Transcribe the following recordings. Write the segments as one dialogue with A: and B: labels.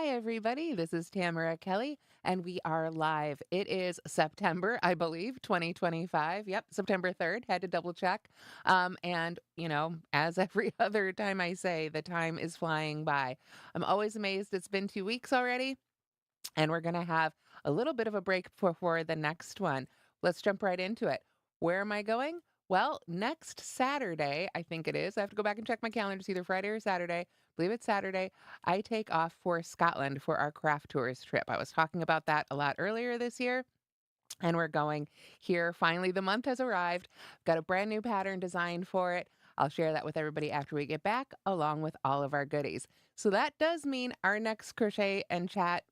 A: Hi, everybody. This is Tamara Kelly, and we are live. It is September, I believe, 2025. Yep, September 3rd. Had to double check. As every other time I say, the time is flying by. I'm always amazed it's been 2 weeks already, and we're going to have a little bit of a break before the next one. Let's jump right into it. Where am I going? Well, next Saturday, I think it is. I have to go back and check my calendar. It's either Friday or Saturday. I believe it's Saturday. I take off for Scotland for our craft tours trip. I was talking about that a lot earlier this year. And we're going here. Finally, the month has arrived. Got a brand new pattern designed for it. I'll share that with everybody after we get back, along with all of our goodies. So that does mean our next crochet and chat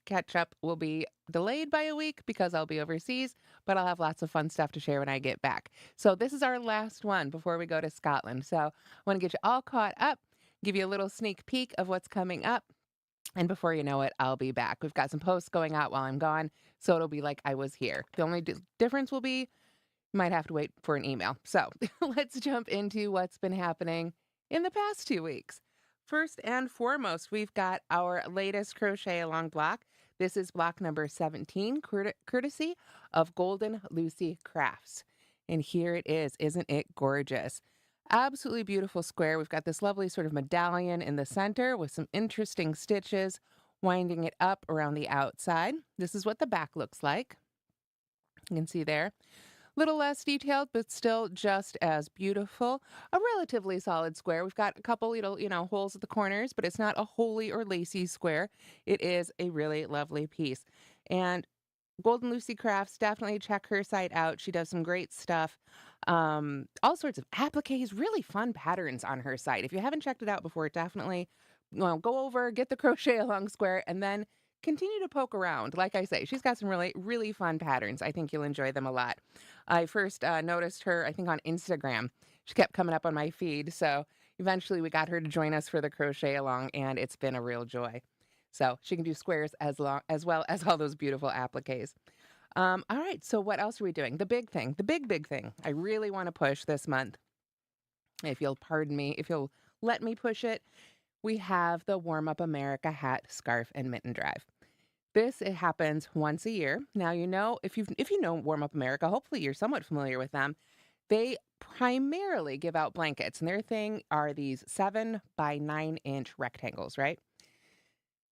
A: catch up will be delayed by a week because I'll be overseas, but I'll have lots of fun stuff to share when I get back. So this is our last one before we go to Scotland. So I want to get you all caught up, give you a little sneak peek of what's coming up. And before you know it, I'll be back. We've got some posts going out while I'm gone, so it'll be like I was here. The only difference will be you might have to wait for an email. So let's jump into what's been happening in the past 2 weeks. First and foremost, we've got our latest crochet along block. This is block number 17, courtesy of Golden Lucy Crafts. And here it is. Isn't it gorgeous? Absolutely beautiful square. We've got this lovely sort of medallion in the center with some interesting stitches winding it up around the outside. This is what the back looks like. You can see there. Little less detailed, but still just as beautiful. A relatively solid square. We've got a couple little, holes at the corners, but it's not a holey or lacy square. It is a really lovely piece. And Golden Lucy Crafts, definitely check her site out. She does some great stuff. All sorts of appliques, really fun patterns on her site. If you haven't checked it out before, definitely go over, get the crochet along square, and then continue to poke around. Like I say, she's got some really, really fun patterns. I think you'll enjoy them a lot. I first noticed her, I think, on Instagram. She kept coming up on my feed. So eventually we got her to join us for the crochet along, and it's been a real joy. So she can do squares as well as all those beautiful appliques. All right, so what else are we doing? The big thing, the big thing I really want to push this month, if you'll pardon me, if you'll let me push it, we have the Warm Up America hat, scarf, and mitten drive. It happens once a year. Now, if you know Warm Up America, hopefully you're somewhat familiar with them. They primarily give out blankets, and their thing are these 7 by 9 inch rectangles, right?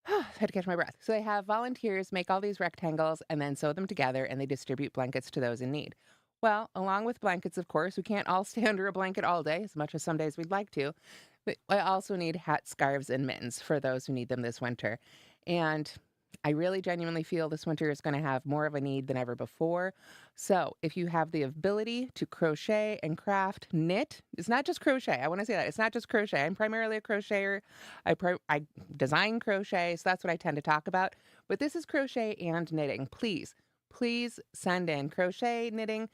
A: Had to catch my breath. So they have volunteers make all these rectangles and then sew them together, and they distribute blankets to those in need. Well, along with blankets, of course, we can't all stay under a blanket all day, as much as some days we'd like to. But I also need hats, scarves, and mittens for those who need them this winter. And I really genuinely feel this winter is going to have more of a need than ever before. So if you have the ability to crochet and craft, knit, it's not just crochet. I want to say that. It's not just crochet. I'm primarily a crocheter. I design crochet, so that's what I tend to talk about. But this is crochet and knitting. Please send in crochet, knitting.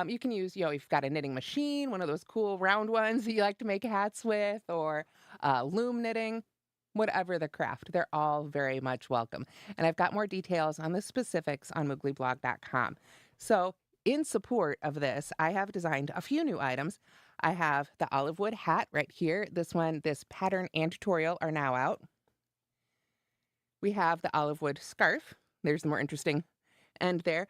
A: You can use, if you've got a knitting machine, one of those cool round ones that you like to make hats with, or loom knitting. Whatever the craft, they're all very much welcome. And I've got more details on the specifics on mooglyblog.com. So in support of this, I have designed a few new items. I have the olive wood hat right here. This pattern and tutorial are now out. We have the olive wood scarf. There's the more interesting end there.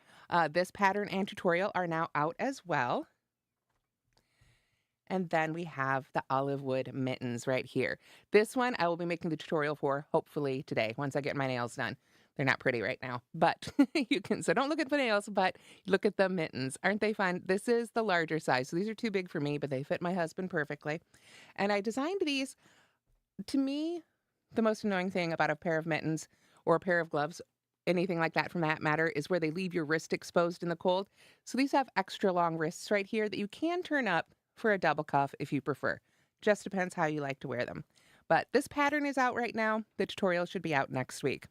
A: This pattern and tutorial are now out as well. And then we have the olive wood mittens right here. This one I will be making the tutorial for hopefully today once I get my nails done. They're not pretty right now, but so don't look at the nails, but look at the mittens. Aren't they fun? This is the larger size. So these are too big for me, but they fit my husband perfectly. And I designed these. To me, the most annoying thing about a pair of mittens or a pair of gloves, anything like that from that matter, is where they leave your wrist exposed in the cold. So these have extra long wrists right here that you can turn up for a double cuff if you prefer. Just depends how you like to wear them. But this pattern is out right now. The tutorial should be out next week.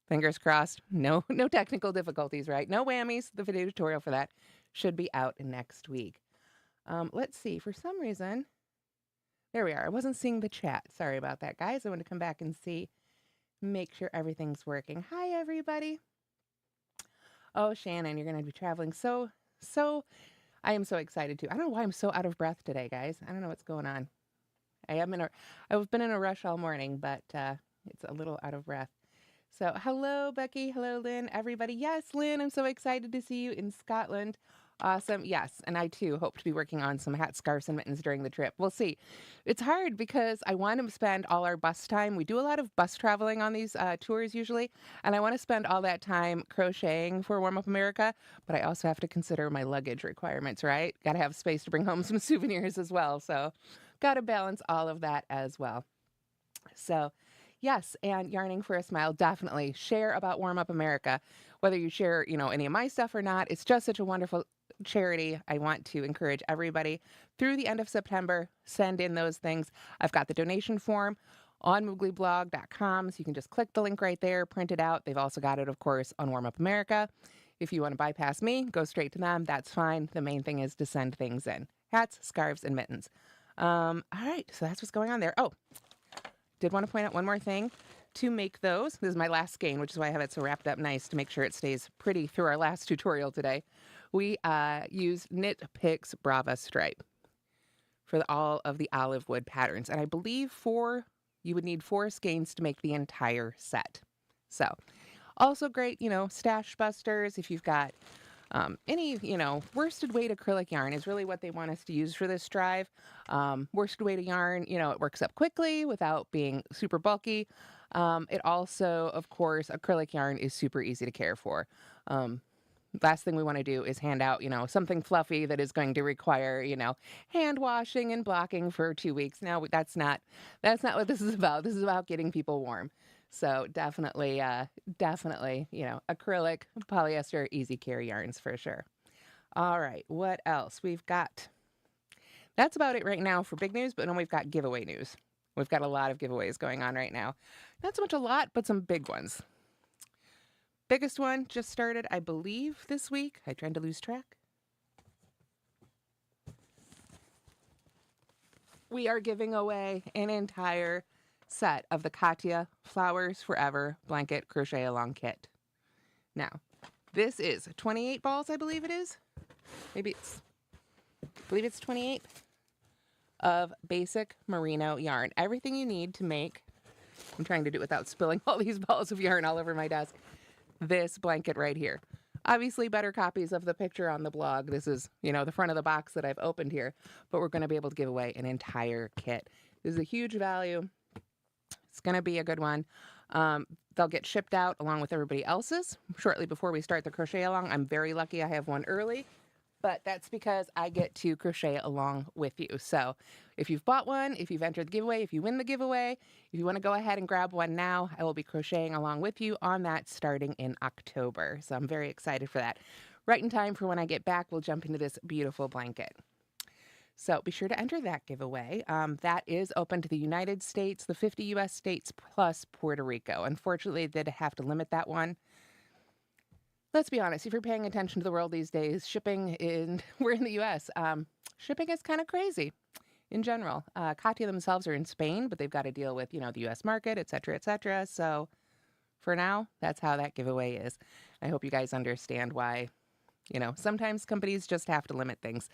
A: Fingers crossed. No technical difficulties, right? No whammies. The video tutorial for that should be out next week. Let's see. For some reason, there we are. I wasn't seeing the chat. Sorry about that, guys. I want to come back and see, make sure everything's working. Hi, everybody. Oh, Shannon, you're going to be traveling so I am so excited too. I don't know why I'm so out of breath today, guys. I don't know what's going on. I've been in a rush all morning, but It's a little out of breath. So, hello, Becky. Hello, Lynn. Everybody. Yes, Lynn, I'm so excited to see you in Scotland. Awesome. Yes. And I too hope to be working on some hats, scarves, and mittens during the trip. We'll see. It's hard because I want to spend all our bus time. We do a lot of bus traveling on these tours usually. And I want to spend all that time crocheting for Warm Up America. But I also have to consider my luggage requirements, right? Got to have space to bring home some souvenirs as well. So, got to balance all of that as well. So, yes, and Yarning for a Smile, definitely share about Warm Up America. Whether you share, any of my stuff or not, it's just such a wonderful charity. I want to encourage everybody through the end of September, send in those things. I've got the donation form on mooglyblog.com, so you can just click the link right there, print it out. They've also got it, of course, on Warm Up America. If you want to bypass me, go straight to them. That's fine. The main thing is to send things in. Hats, scarves, and mittens. All right, so that's what's going on there. Oh, did want to point out one more thing. To make those, this is my last skein, which is why I have it so wrapped up nice to make sure it stays pretty through our last tutorial today. We use Knit Picks Brava Stripe for all of the olive wood patterns. And I believe you would need 4 skeins to make the entire set. So also great, stash busters if you've got any, worsted weight acrylic yarn is really what they want us to use for this drive. Worsted weight of yarn, it works up quickly without being super bulky. It also, of course, acrylic yarn is super easy to care for. Last thing we want to do is hand out, something fluffy that is going to require, hand washing and blocking for 2 weeks. Now, that's not what this is about. This is about getting people warm. So definitely, acrylic, polyester, easy care yarns for sure. All right, what else? That's about it right now for big news, but then we've got giveaway news. We've got a lot of giveaways going on right now. Not so much a lot, but some big ones. Biggest one just started, I believe, this week. I tried to lose track. We are giving away an entire set of the Katya Flowers Forever Blanket Crochet Along Kit. Now, this is 28 balls, I believe it is. I believe it's 28 of basic merino yarn. Everything you need to make, I'm trying to do it without spilling all these balls of yarn all over my desk, this blanket right here. Obviously, better copies of the picture on the blog. This is, the front of the box that I've opened here, but we're going to be able to give away an entire kit. This is a huge value. It's going to be a good one. They'll get shipped out along with everybody else's shortly before we start the crochet along. I'm very lucky I have one early, but that's because I get to crochet along with you. So if you've bought one, if you've entered the giveaway, if you win the giveaway, if you want to go ahead and grab one now, I will be crocheting along with you on that starting in October. So I'm very excited for that. Right in time for when I get back, we'll jump into this beautiful blanket. So be sure to enter that giveaway. That is open to the United States, the 50 U.S. states, plus Puerto Rico. Unfortunately, they did have to limit that one. Let's be honest, if you're paying attention to the world these days, we're in the U.S., shipping is kind of crazy in general. Katya themselves are in Spain, but they've got to deal with, the U.S. market, et cetera, et cetera. So for now, that's how that giveaway is. I hope you guys understand why. Sometimes companies just have to limit things.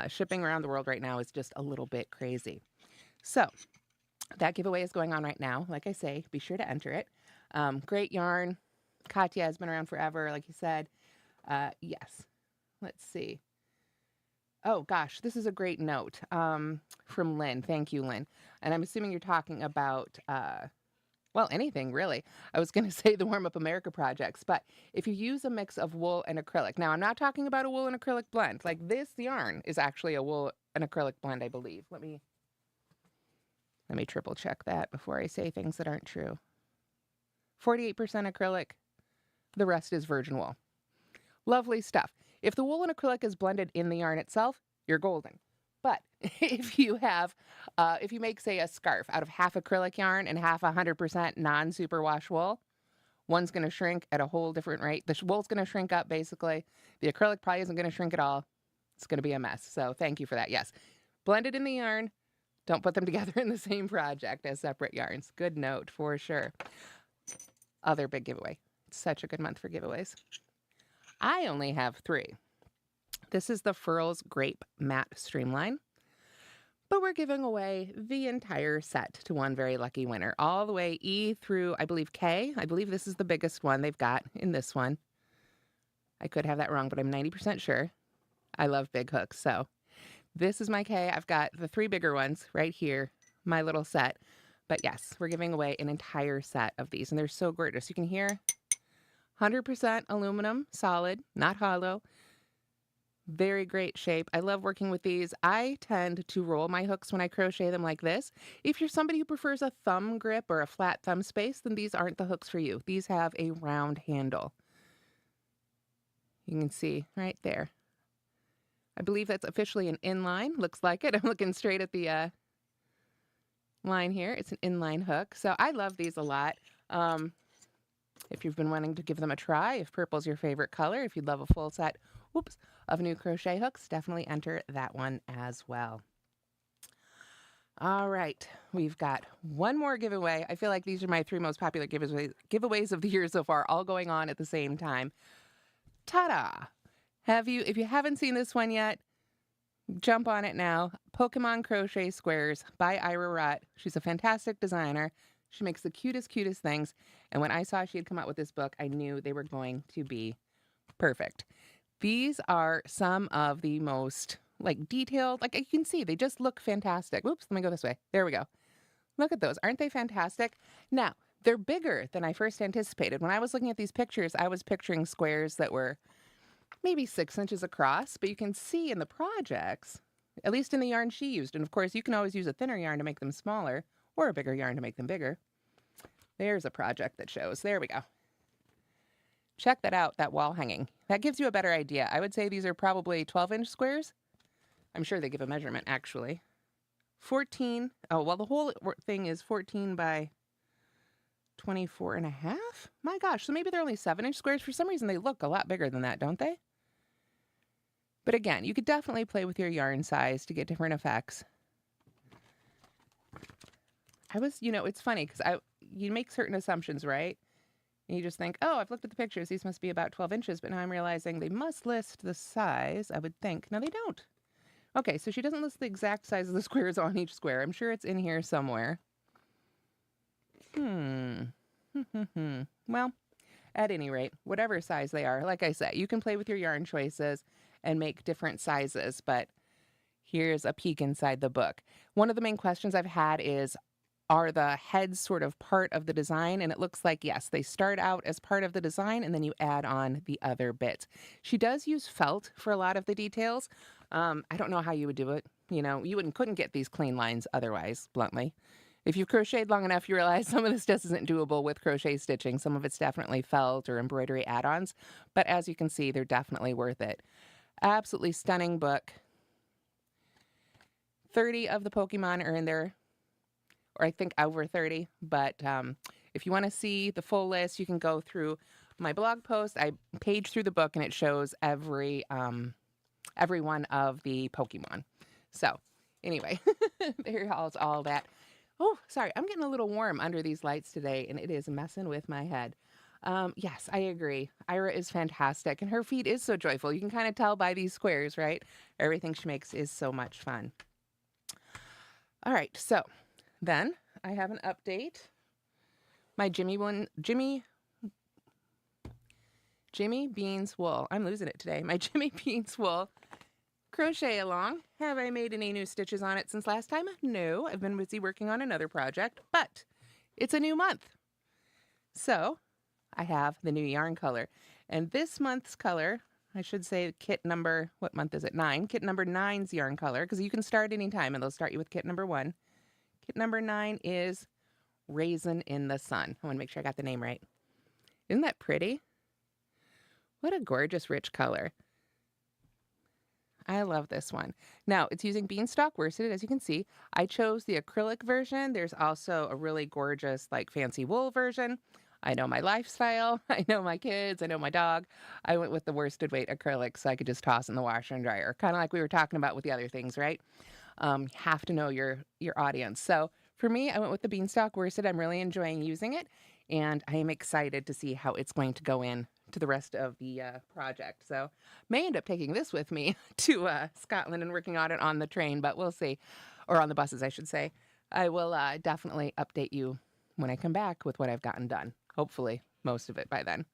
A: Shipping around the world right now is just a little bit crazy. So that giveaway is going on right now. Like I say, be sure to enter it. Great yarn. Katya has been around forever, like you said. Yes. Let's see. Oh, gosh, this is a great note from Lynn. Thank you, Lynn. And I'm assuming you're talking about anything really. I was going to say the Warm Up America projects, but if you use a mix of wool and acrylic, now I'm not talking about a wool and acrylic blend. Like this yarn is actually a wool and acrylic blend, I believe. Let me triple check that before I say things that aren't true. 48% acrylic, the rest is virgin wool. Lovely stuff. If the wool and acrylic is blended in the yarn itself, you're golden. But if you make, say, a scarf out of half acrylic yarn and half 100% non-superwash wool, one's going to shrink at a whole different rate. The wool's going to shrink up, basically. The acrylic probably isn't going to shrink at all. It's going to be a mess. So thank you for that. Yes, blended in the yarn. Don't put them together in the same project as separate yarns. Good note for sure. Other big giveaway. It's such a good month for giveaways. I only have 3. This is the Furls Grape Matte Streamline. But we're giving away the entire set to one very lucky winner, all the way E through, I believe, K. I believe this is the biggest one they've got in this one. I could have that wrong, but I'm 90% sure. I love big hooks, so this is my K. I've got the 3 bigger ones right here, my little set. But yes, we're giving away an entire set of these, and they're so gorgeous. You can hear 100% aluminum, solid, not hollow. Very great shape. I love working with these. I tend to roll my hooks when I crochet them like this. If you're somebody who prefers a thumb grip or a flat thumb space, then these aren't the hooks for you. These have a round handle. You can see right there. I believe that's officially an inline. Looks like it. I'm looking straight at the line here. It's an inline hook. So I love these a lot. If you've been wanting to give them a try, if purple's your favorite color, if you'd love a full set, of new crochet hooks, definitely enter that one as well. All right, we've got one more giveaway. I feel like these are my 3 most popular giveaways of the year so far, all going on at the same time. Ta-da! If you haven't seen this one yet, jump on it now. Pokemon Crochet Squares by Ira Rutt. She's a fantastic designer. She makes the cutest things. And when I saw she had come out with this book, I knew they were going to be perfect. These are some of the most detailed, you can see, they just look fantastic. Oops, let me go this way. There we go. Look at those. Aren't they fantastic? Now, they're bigger than I first anticipated. When I was looking at these pictures, I was picturing squares that were maybe 6 inches across, but you can see in the projects, at least in the yarn she used, and of course you can always use a thinner yarn to make them smaller or a bigger yarn to make them bigger. There's a project that shows. There we go. Check that out, that wall hanging. That gives you a better idea. I would say these are probably 12-inch squares. I'm sure they give a measurement, actually. 14. Oh, well, the whole thing is 14 by 24 and a half? My gosh, so maybe they're only 7-inch squares. For some reason, they look a lot bigger than that, don't they? But again, you could definitely play with your yarn size to get different effects. It's funny because you make certain assumptions, right? And you just think, oh, I've looked at the pictures. These must be about 12 inches. But now I'm realizing they must list the size, I would think. No, they don't. Okay, so she doesn't list the exact size of the squares on each square. I'm sure it's in here somewhere. Well, at any rate, whatever size they are, like I said, you can play with your yarn choices and make different sizes. But here's a peek inside the book. One of the main questions I've had is, are the heads sort of part of the design? And it looks like, yes, they start out as part of the design and then you add on the other bits. She does use felt for a lot of the details. I don't know how you would do it. You couldn't get these clean lines otherwise, bluntly. If you've crocheted long enough, you realize some of this just isn't doable with crochet stitching. Some of it's definitely felt or embroidery add-ons. But as you can see, they're definitely worth it. Absolutely stunning book. 30 of the Pokemon are in there. Or I think over 30, but if you want to see the full list, you can go through my blog post. I page through the book and it shows every one of the Pokemon. So anyway, there's all that. Oh, sorry, I'm getting a little warm under these lights today and it is messing with my head. Yes, I agree. Ira is fantastic and her feed is so joyful. You can kind of tell by these squares, right? Everything she makes is so much fun. All right, so then I have an update. My Jimmy Beans Wool. I'm losing it today. My Jimmy Beans Wool crochet along. Have I made any new stitches on it since last time? No, I've been busy working on another project, but it's a new month. So I have the new yarn color. And this month's color, I should say kit number, what month is it? 9. Kit number 9's yarn color, because you can start anytime and they'll start you with kit number 1. Kit number 9 is Raisin in the Sun. I want to make sure I got the name right. Isn't that pretty? What a gorgeous, rich color. I love this one. Now, it's using beanstalk worsted, as you can see. I chose the acrylic version. There's also a really gorgeous, fancy wool version. I know my lifestyle. I know my kids. I know my dog. I went with the worsted weight acrylic so I could just toss in the washer and dryer. Kind of like we were talking about with the other things, right? Have to know your audience. So for me, I went with the beanstalk worsted. I'm really enjoying using it, and I am excited to see how it's going to go in to the rest of the project. So may end up taking this with me to Scotland and working on it on the train, but we'll see. or on the buses, I should say. I will definitely update you when I come back with what I've gotten done. Hopefully, most of it by then.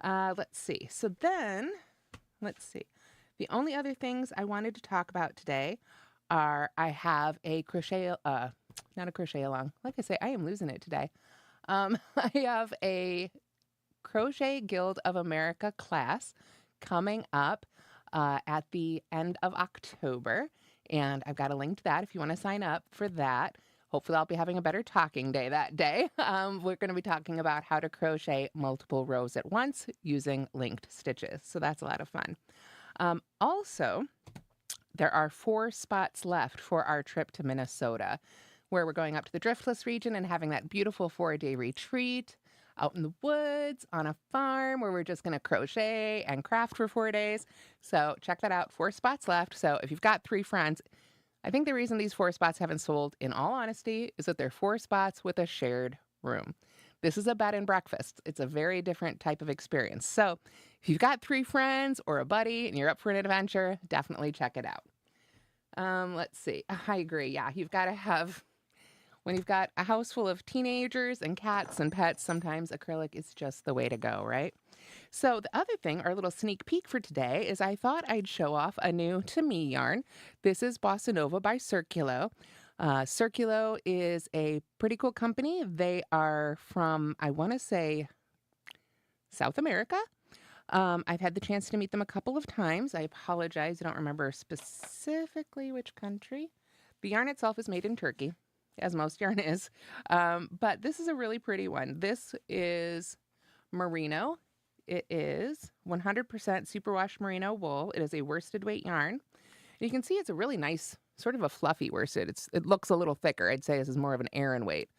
A: Let's see. So then, let's see. The only other things I wanted to talk about today are I have a crochet, not a crochet along. Like I say, I am losing it today. I have a Crochet Guild of America class coming up at the end of October. And I've got a link to that if you want to sign up for that. Hopefully, I'll be having a better talking day that day. We're going to be talking about how to crochet multiple rows at once using linked stitches. So that's a lot of fun. Also, there are 4 spots left for our trip to Minnesota, where we're going up to the Driftless region and having that beautiful 4-day retreat out in the woods on a farm where we're just going to crochet and craft for 4 days. So check that out. 4 spots left. So if you've got 3 friends, I think the reason these 4 spots haven't sold, in all honesty, is that they're 4 spots with a shared room. This is a bed and breakfast. It's a very different type of experience. So if you've got 3 friends or a buddy and you're up for an adventure, definitely check it out. Let's see. I agree. Yeah, you've got to have, when you've got a house full of teenagers and cats and pets, sometimes acrylic is just the way to go, right? So the other thing, our little sneak peek for today, is I thought I'd show off a new to me yarn. This is Bossa Nova by Circulo. Circulo is a pretty cool company. They are from, I want to say, South America. I've had the chance to meet them a couple of times. I apologize, I don't remember specifically which country. The yarn itself is made in Turkey, as most yarn is. But this is a really pretty one. This is merino. It is 100% superwash merino wool. It is a worsted weight yarn. And you can see it's a really nice, sort of a fluffy worsted. It looks a little thicker. I'd say this is more of an Aran weight.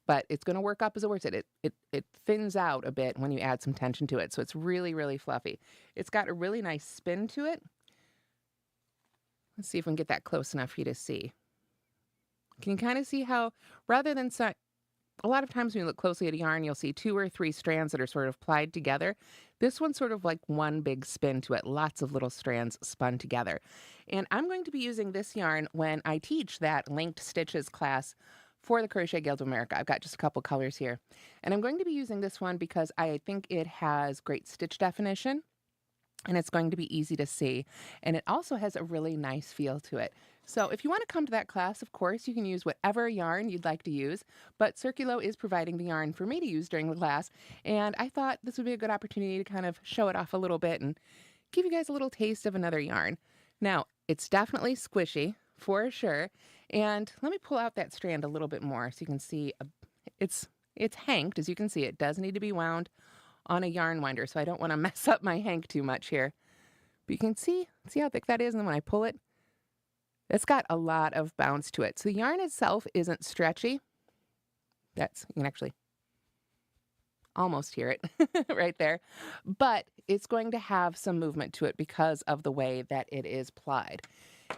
A: But it's going to work up as a worsted. It thins out a bit when you add some tension to it. So it's really, really fluffy. It's got a really nice spin to it. Let's see if we can get that close enough for you to see. Can you kind of see how, rather than a lot of times when you look closely at a yarn, you'll see 2 or 3 strands that are sort of plied together. This one's sort of like one big spin to it, lots of little strands spun together. And I'm going to be using this yarn when I teach that linked stitches class for the Crochet Guild of America. I've got just a couple colors here. And I'm going to be using this one because I think it has great stitch definition and it's going to be easy to see. And it also has a really nice feel to it. So if you want to come to that class, of course, you can use whatever yarn you'd like to use, but Circulo is providing the yarn for me to use during the class, and I thought this would be a good opportunity to kind of show it off a little bit and give you guys a little taste of another yarn. Now, it's definitely squishy, for sure, and let me pull out that strand a little bit more so you can see it's hanked. As you can see, it does need to be wound on a yarn winder, so I don't want to mess up my hank too much here. But you can see how thick that is, and then when I pull it, it's got a lot of bounce to it. So the yarn itself isn't stretchy. You can actually almost hear it right there. But it's going to have some movement to it because of the way that it is plied.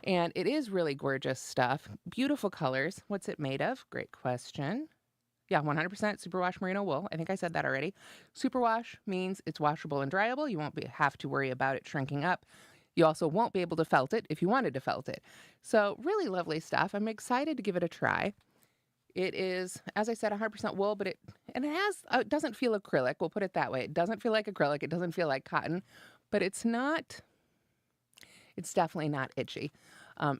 A: And it is really gorgeous stuff. Beautiful colors. What's it made of? Great question. Yeah, 100% superwash merino wool. I think I said that already. Superwash means it's washable and dryable. You won't have to worry about it shrinking up. You also won't be able to felt it if you wanted to felt it. So really lovely stuff. I'm excited to give it a try. It is, as I said, 100% wool, but it doesn't feel acrylic. We'll put it that way. It doesn't feel like acrylic. It doesn't feel like cotton, but it's definitely not itchy.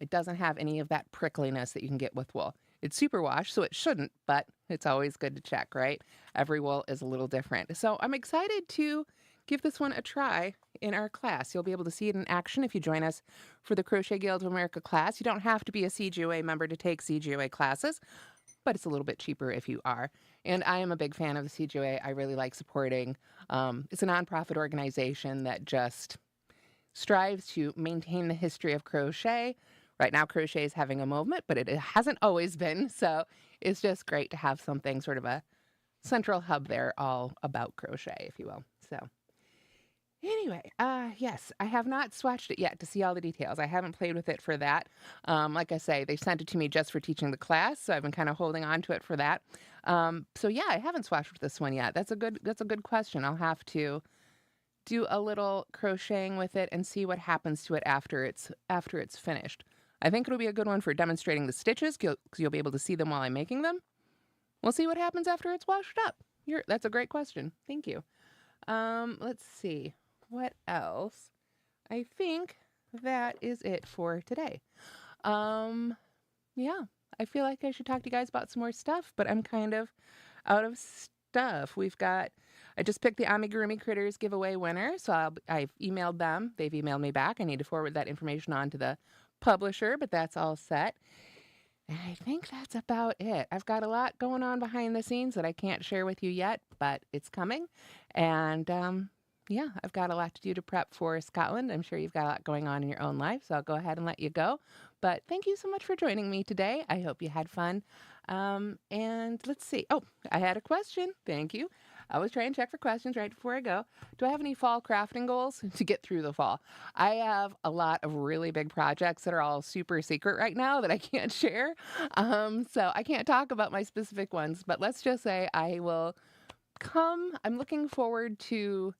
A: It doesn't have any of that prickliness that you can get with wool. It's superwash, so it shouldn't, but it's always good to check, right? Every wool is a little different. So I'm excited to give this one a try in our class. You'll be able to see it in action if you join us for the Crochet Guild of America class. You don't have to be a CGOA member to take CGOA classes, but it's a little bit cheaper if you are. And I am a big fan of the CGOA. I really like supporting. It's a nonprofit organization that just strives to maintain the history of crochet. Right now, crochet is having a moment, but it hasn't always been. So it's just great to have something, sort of a central hub there, all about crochet, if you will. So anyway, yes, I have not swatched it yet to see all the details. I haven't played with it for that. Like I say, they sent it to me just for teaching the class, so I've been kind of holding on to it for that. So yeah, I haven't swatched with this one yet. That's a good question. I'll have to do a little crocheting with it and see what happens to it after it's finished. I think it'll be a good one for demonstrating the stitches because you'll be able to see them while I'm making them. We'll see what happens after it's washed up. That's a great question. Thank you. Let's see. What else? I think that is it for today. Yeah, I feel like I should talk to you guys about some more stuff, but I'm kind of out of stuff. I just picked the Amigurumi Critters giveaway winner, so I've emailed them. They've emailed me back. I need to forward that information on to the publisher, but that's all set. And I think that's about it. I've got a lot going on behind the scenes that I can't share with you yet, but it's coming. And yeah, I've got a lot to do to prep for Scotland. I'm sure you've got a lot going on in your own life, so I'll go ahead and let you go. But thank you so much for joining me today. I hope you had fun. And let's see. Oh, I had a question. Thank you. I always try and check for questions right before I go. Do I have any fall crafting goals to get through the fall? I have a lot of really big projects that are all super secret right now that I can't share. So I can't talk about my specific ones, but let's just say I will come. I'm looking forward to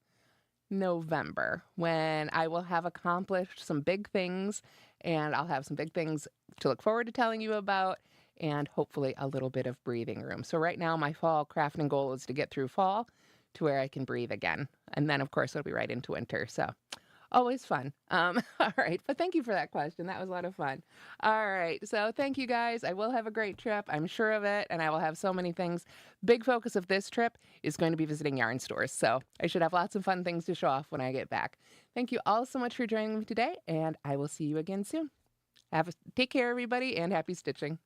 A: November when I will have accomplished some big things, and I'll have some big things to look forward to telling you about, and hopefully a little bit of breathing room. So right now my fall crafting goal is to get through fall to where I can breathe again. And then of course it'll be right into winter. So always fun. All right. But thank you for that question. That was a lot of fun. All right. So thank you guys. I will have a great trip. I'm sure of it. And I will have so many things. Big focus of this trip is going to be visiting yarn stores. So I should have lots of fun things to show off when I get back. Thank you all so much for joining me today. And I will see you again soon. Take care, everybody, and happy stitching.